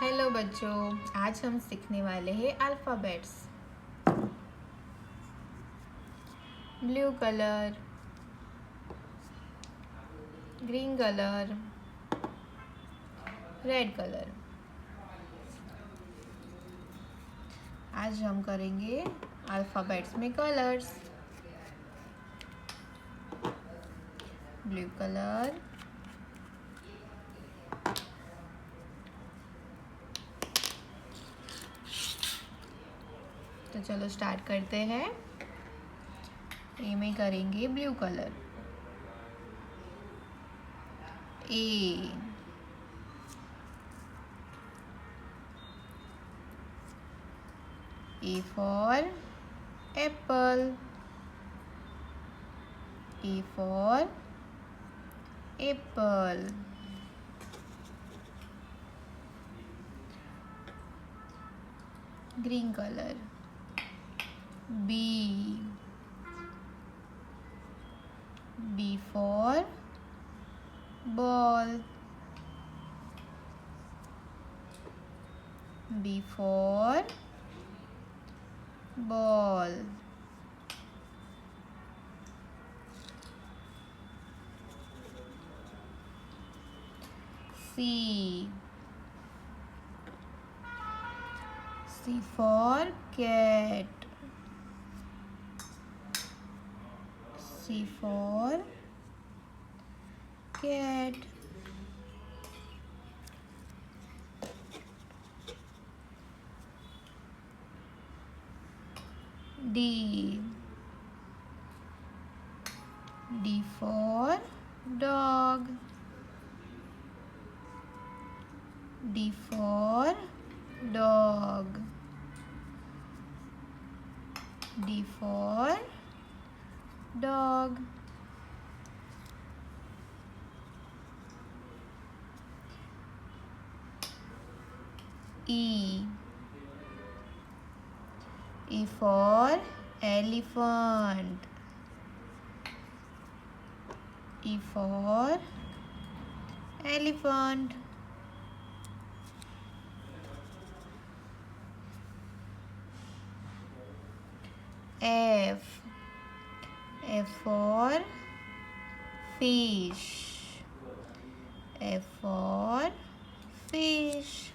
Hello बच्चों, आज हम सीखने वाले हैं alphabets. Blue colour, green colour, red colour. आज हम करेंगे अल्फ़ाबेट्स में कलर्स। ब्लू कलर, तो चलो स्टार्ट करते हैं। ए में करेंगे blue colour. A, A for apple. A for apple. Green color. B. B for ball. B for ball. C. C for cat. C for cat. D. D for dog. D for dog. D for dog. E. E for elephant. E for elephant. F. F for fish. F for fish.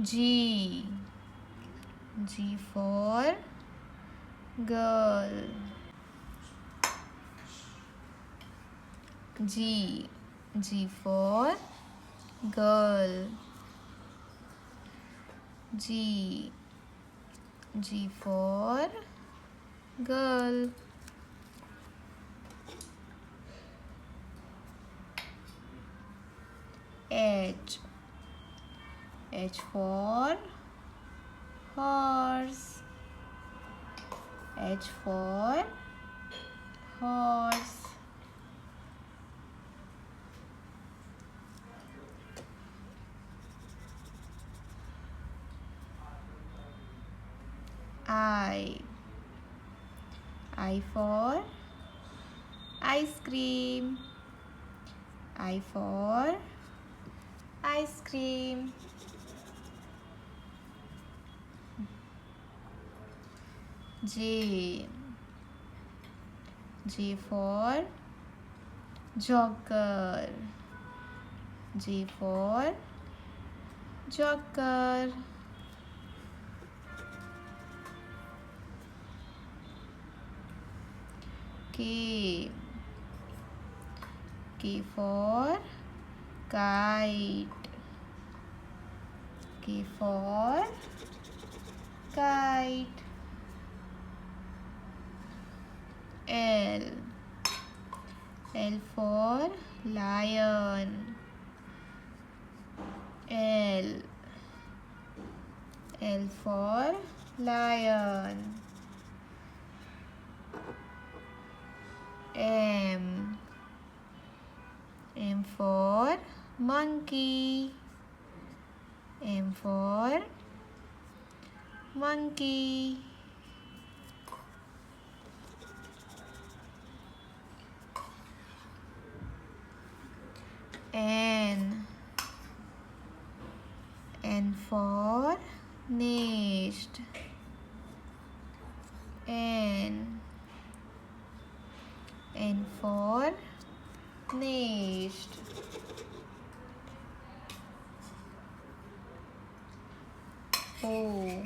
G. G for girl. G. G for girl. G. G for girl. H. H for horse. H for horse. I. I for ice cream. I for ice cream. J. J for jogger. J for jogger. K. K for kite. K for kite. L. L for lion. L. L for lion. M. M for monkey. M for monkey. N. N for nest. N. N for nest. O.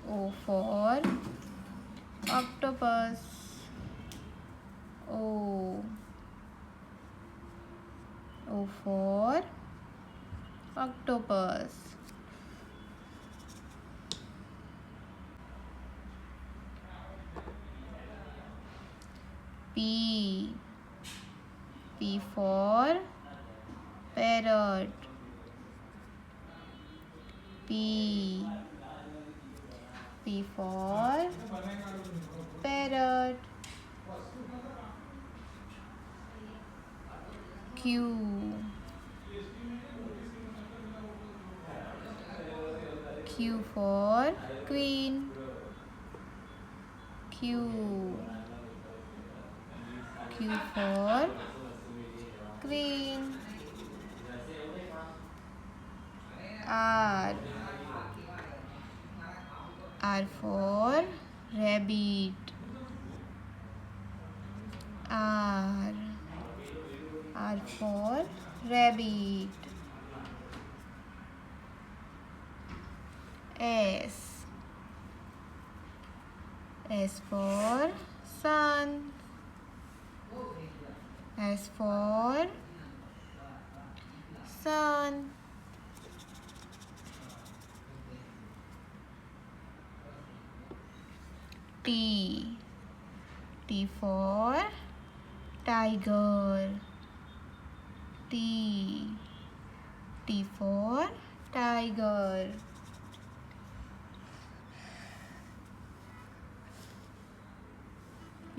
O for octopus. O. O for octopus. P. P for parrot. P. P for parrot. Q. Q for queen. Q. Q for queen. R. R for rabbit. R. R for rabbit. S. S for sun. S for sun. T. T for tiger. T. T for tiger.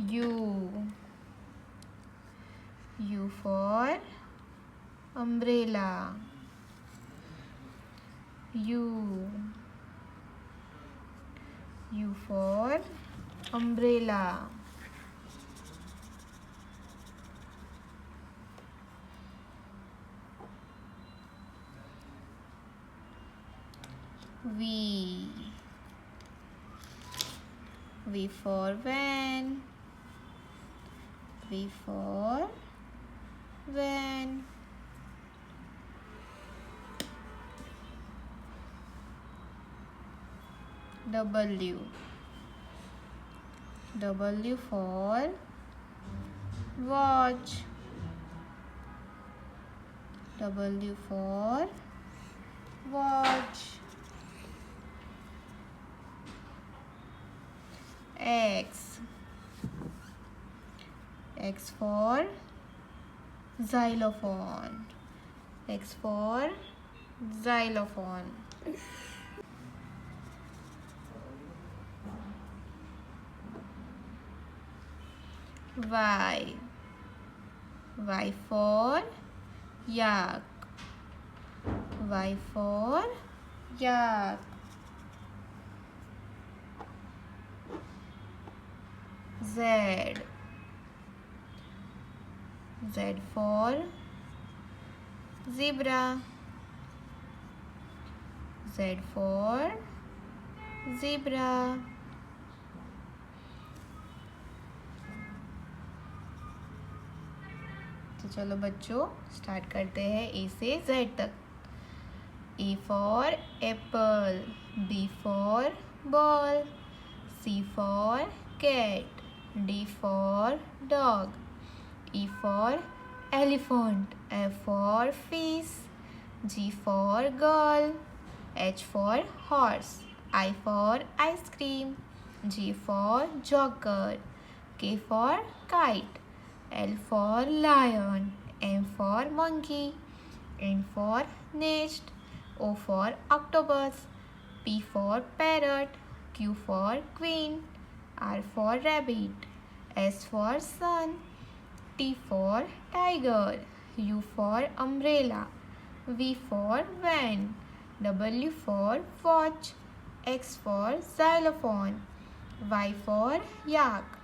U. U for umbrella. U. U for umbrella. V. V for van. V for van. W. W for watch. W for watch. X. X for xylophone. X for xylophone. Y. Y for yak. Y for yak. Z. Z for zebra. Z for zebra. तो चलो बच्चों start करते हैं ए से Z तक. A for apple. B for ball. C for cat. D for dog. E for elephant. F for fish. G for girl. H for horse. I for ice cream. J for joker. K for kite. L for lion. M for monkey. N for nest. O for octopus. P for parrot. Q for queen. R for rabbit. S for sun. T for tiger. U for umbrella. V for van. W for watch. X for xylophone. Y for yak.